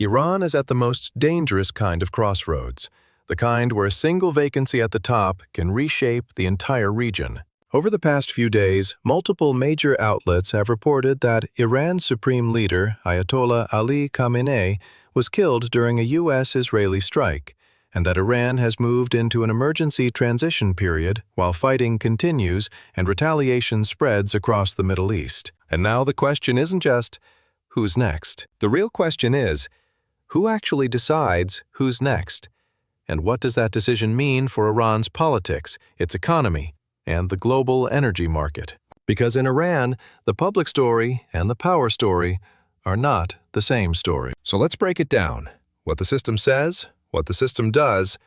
Iran is at the most dangerous kind of crossroads, the kind where a single vacancy at the top can reshape the entire region. Over the past few days, multiple major outlets have reported that Iran's supreme leader, Ayatollah Ali Khamenei, was killed during a U.S.-Israeli strike, and that Iran has moved into an emergency transition period while fighting continues and retaliation spreads across the Middle East. And now the question isn't just, who's next? The real question is, who actually decides who's next? And what does that decision mean for Iran's politics, its economy, and the global energy market? Because in Iran, the public story and the power story are not the same story. So let's break it down. What the system says, what the system does,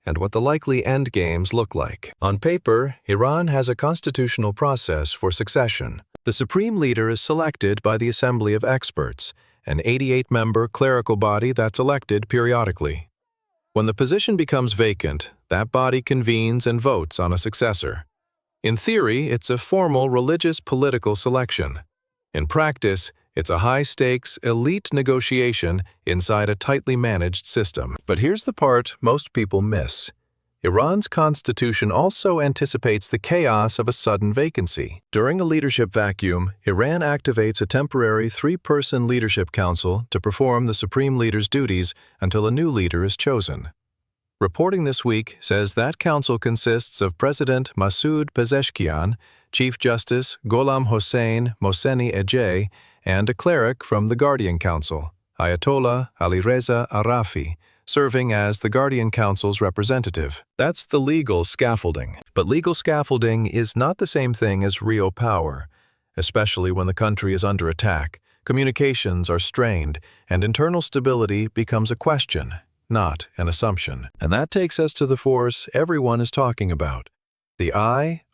and what the likely endgames look like. On paper, Iran has a constitutional process for succession. The supreme leader is selected by the Assembly of Experts, an 88-member clerical body that's elected periodically. When the position becomes vacant, that body convenes and votes on a successor. In theory, it's a formal religious political selection. In practice, it's a high-stakes, elite negotiation inside a tightly managed system. But here's the part most people miss. Iran's constitution also anticipates the chaos of a sudden vacancy. During a leadership vacuum, Iran activates a temporary three-person leadership council to perform the supreme leader's duties until a new leader is chosen. Reporting this week says that council consists of President Masoud Pezeshkian, Chief Justice Gholam Hossein Mohseni Ejei, and a cleric from the Guardian Council, Ayatollah Ali Arafi, serving as the Guardian Council's representative. That's the legal scaffolding. But legal scaffolding is not the same thing as real power, especially when the country is under attack, communications are strained, and internal stability becomes a question, not an assumption. And that takes us to the force everyone is talking about, the IRGC.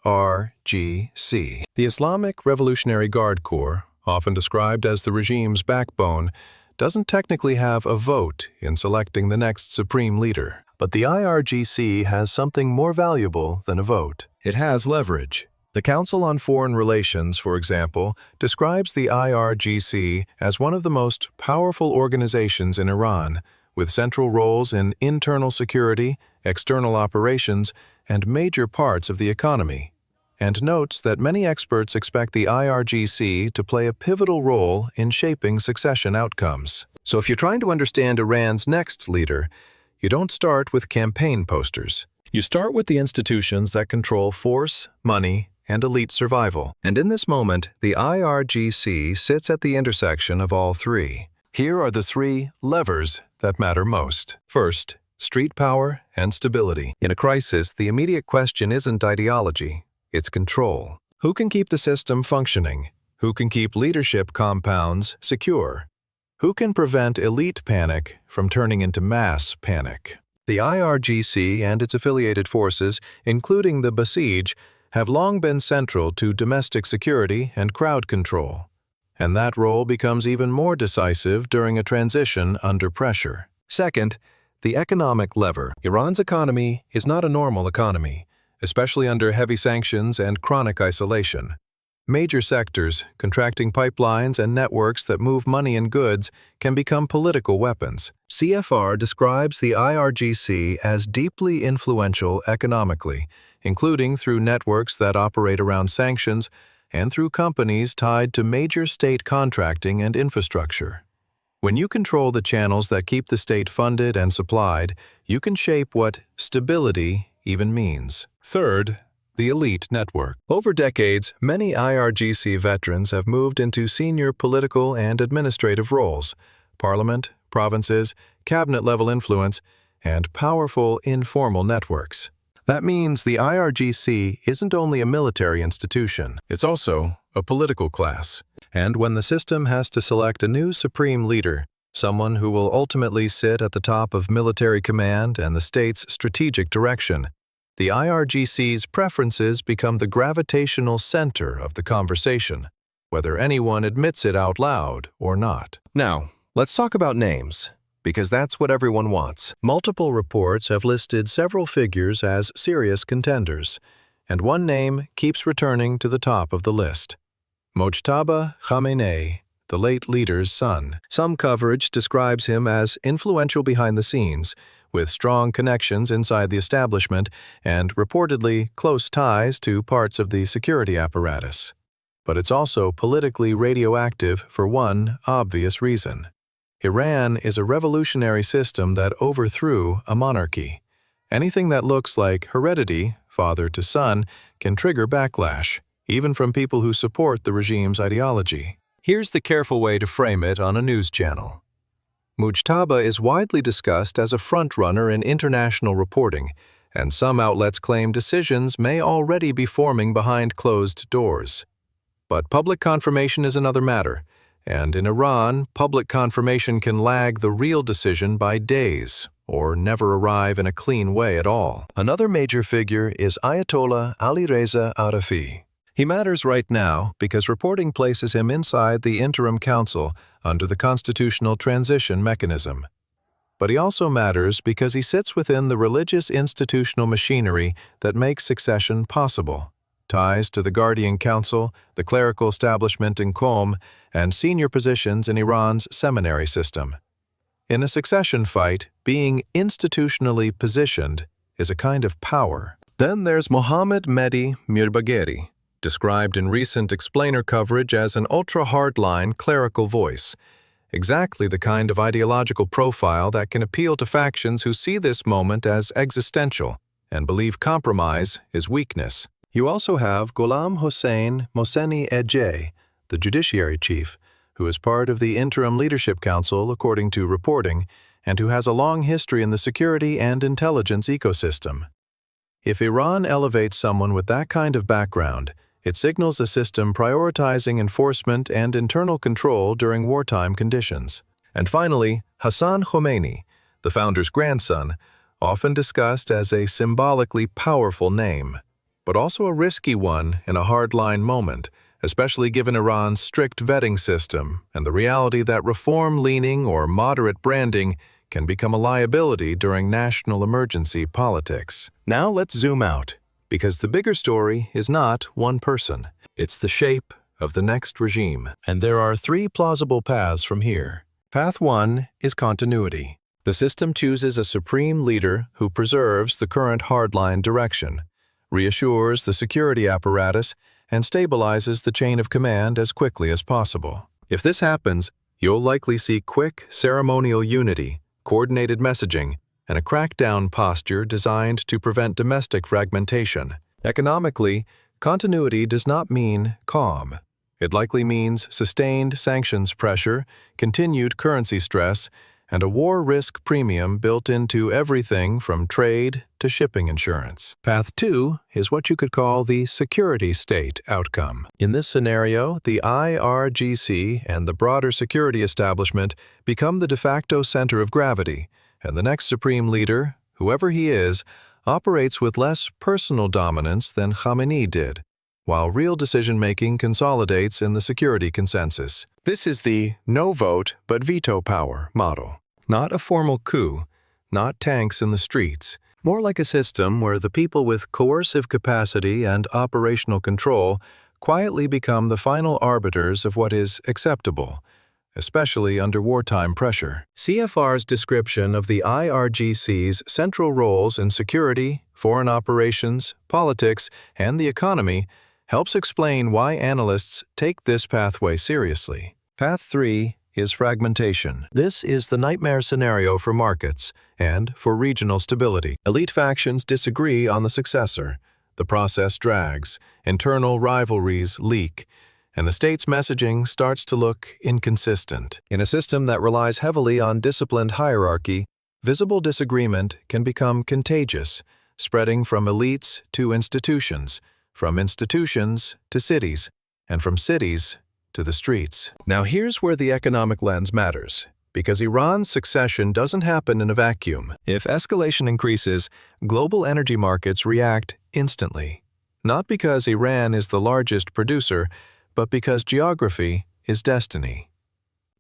The Islamic Revolutionary Guard Corps, often described as the regime's backbone, doesn't technically have a vote in selecting the next supreme leader. But the IRGC has something more valuable than a vote. It has leverage. The Council on Foreign Relations, for example, describes the IRGC as one of the most powerful organizations in Iran, with central roles in internal security, external operations, and major parts of the economy, and notes that many experts expect the IRGC to play a pivotal role in shaping succession outcomes. So if you're trying to understand Iran's next leader, you don't start with campaign posters. You start with the institutions that control force, money, and elite survival. And in this moment, the IRGC sits at the intersection of all three. Here are the three levers that matter most. First, street power and stability. In a crisis, the immediate question isn't ideology. It's control. Who can keep the system functioning? Who can keep leadership compounds secure? Who can prevent elite panic from turning into mass panic? The IRGC and its affiliated forces, including the Basij, have long been central to domestic security and crowd control. And that role becomes even more decisive during a transition under pressure. Second, the economic lever. Iran's economy is not a normal economy, especially under heavy sanctions and chronic isolation. Major sectors, contracting pipelines and networks that move money and goods, can become political weapons. CFR describes the IRGC as deeply influential economically, including through networks that operate around sanctions and through companies tied to major state contracting and infrastructure. When you control the channels that keep the state funded and supplied, you can shape what stability even means. Third, the elite network. Over decades, many IRGC veterans have moved into senior political and administrative roles, parliament, provinces, cabinet-level influence, and powerful informal networks. That means the IRGC isn't only a military institution, it's also a political class. And when the system has to select a new supreme leader, someone who will ultimately sit at the top of military command and the state's strategic direction, the IRGC's preferences become the gravitational center of the conversation, whether anyone admits it out loud or not. Now, let's talk about names, because that's what everyone wants. Multiple reports have listed several figures as serious contenders, and one name keeps returning to the top of the list: Mojtaba Khamenei, the late leader's son. Some coverage describes him as influential behind the scenes, with strong connections inside the establishment and reportedly close ties to parts of the security apparatus. But it's also politically radioactive for one obvious reason. Iran is a revolutionary system that overthrew a monarchy. Anything that looks like heredity, father to son, can trigger backlash, even from people who support the regime's ideology. Here's the careful way to frame it on a news channel. Mojtaba is widely discussed as a frontrunner in international reporting, and some outlets claim decisions may already be forming behind closed doors. But public confirmation is another matter, and in Iran, public confirmation can lag the real decision by days, or never arrive in a clean way at all. Another major figure is Ayatollah Ali Khamenei. He matters right now because reporting places him inside the interim council under the constitutional transition mechanism. But he also matters because he sits within the religious institutional machinery that makes succession possible. Ties to the Guardian Council, the clerical establishment in Qom, and senior positions in Iran's seminary system. In a succession fight, being institutionally positioned is a kind of power. Then there's Mohammad Mehdi Mirbagheri, described in recent explainer coverage as an ultra-hardline clerical voice, exactly the kind of ideological profile that can appeal to factions who see this moment as existential and believe compromise is weakness. You also have Gholam Hossein Mohseni Ejei, the judiciary chief, who is part of the Interim Leadership Council according to reporting, and who has a long history in the security and intelligence ecosystem. If Iran elevates someone with that kind of background, it signals a system prioritizing enforcement and internal control during wartime conditions. And finally, Hassan Khomeini, the founder's grandson, often discussed as a symbolically powerful name, but also a risky one in a hardline moment, especially given Iran's strict vetting system and the reality that reform-leaning or moderate branding can become a liability during national emergency politics. Now let's zoom out, because the bigger story is not one person. It's the shape of the next regime. And there are three plausible paths from here. Path 1 is continuity. The system chooses a supreme leader who preserves the current hardline direction, reassures the security apparatus, and stabilizes the chain of command as quickly as possible. If this happens, you'll likely see quick ceremonial unity, coordinated messaging, and a crackdown posture designed to prevent domestic fragmentation. Economically, continuity does not mean calm. It likely means sustained sanctions pressure, continued currency stress, and a war risk premium built into everything from trade to shipping insurance. Path 2 is what you could call the security state outcome. In this scenario, the IRGC and the broader security establishment become the de facto center of gravity, and the next supreme leader, whoever he is, operates with less personal dominance than Khamenei did, while real decision-making consolidates in the security consensus. This is the no vote but veto power model. Not a formal coup, not tanks in the streets, more like a system where the people with coercive capacity and operational control quietly become the final arbiters of what is acceptable, especially under wartime pressure. CFR's description of the IRGC's central roles in security, foreign operations, politics, and the economy helps explain why analysts take this pathway seriously. Path 3 is fragmentation. This is the nightmare scenario for markets and for regional stability. Elite factions disagree on the successor. The process drags, internal rivalries leak, and the state's messaging starts to look inconsistent. In a system that relies heavily on disciplined hierarchy, visible disagreement can become contagious, spreading from elites to institutions, from institutions to cities, and from cities to the streets. Now here's where the economic lens matters, because Iran's succession doesn't happen in a vacuum. If escalation increases, global energy markets react instantly, not because Iran is the largest producer, but because geography is destiny.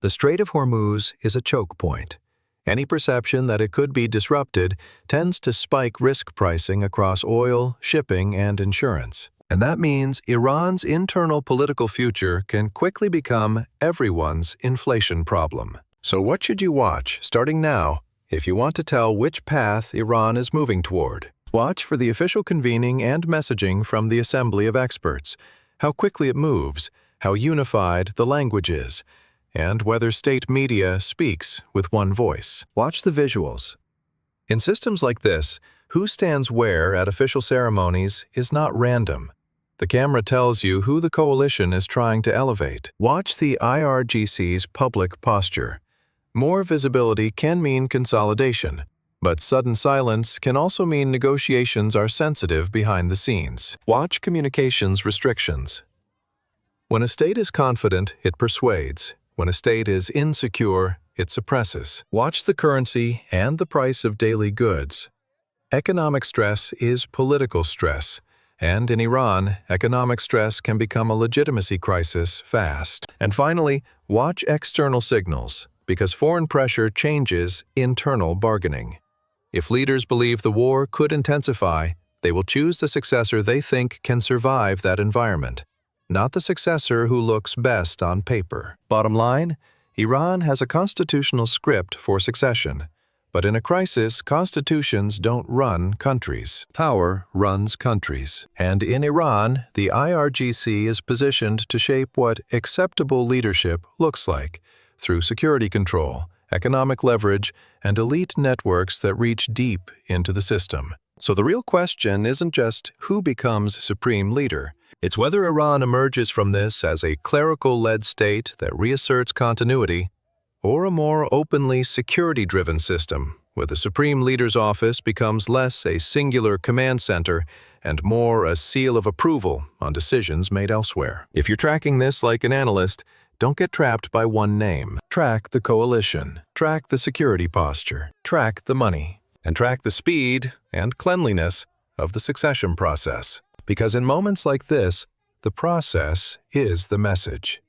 The Strait of Hormuz is a choke point. Any perception that it could be disrupted tends to spike risk pricing across oil, shipping, and insurance. And that means Iran's internal political future can quickly become everyone's inflation problem. So what should you watch, starting now, if you want to tell which path Iran is moving toward? Watch for the official convening and messaging from the Assembly of Experts, how quickly it moves, how unified the language is, and whether state media speaks with one voice. Watch the visuals. In systems like this, who stands where at official ceremonies is not random. The camera tells you who the coalition is trying to elevate. Watch the IRGC's public posture. More visibility can mean consolidation, but sudden silence can also mean negotiations are sensitive behind the scenes. Watch communications restrictions. When a state is confident, it persuades. When a state is insecure, it suppresses. Watch the currency and the price of daily goods. Economic stress is political stress, and in Iran, economic stress can become a legitimacy crisis fast. And finally, watch external signals, because foreign pressure changes internal bargaining. If leaders believe the war could intensify, they will choose the successor they think can survive that environment, not the successor who looks best on paper. Bottom line, Iran has a constitutional script for succession. But in a crisis, constitutions don't run countries. Power runs countries. And in Iran, the IRGC is positioned to shape what acceptable leadership looks like through security control, economic leverage, and elite networks that reach deep into the system. So the real question isn't just who becomes supreme leader. It's whether Iran emerges from this as a clerical-led state that reasserts continuity, or a more openly security-driven system, where the Supreme Leader's office becomes less a singular command center and more a seal of approval on decisions made elsewhere. If you're tracking this like an analyst, don't get trapped by one name. Track the coalition, track the security posture, track the money, and track the speed and cleanliness of the succession process. Because in moments like this, the process is the message.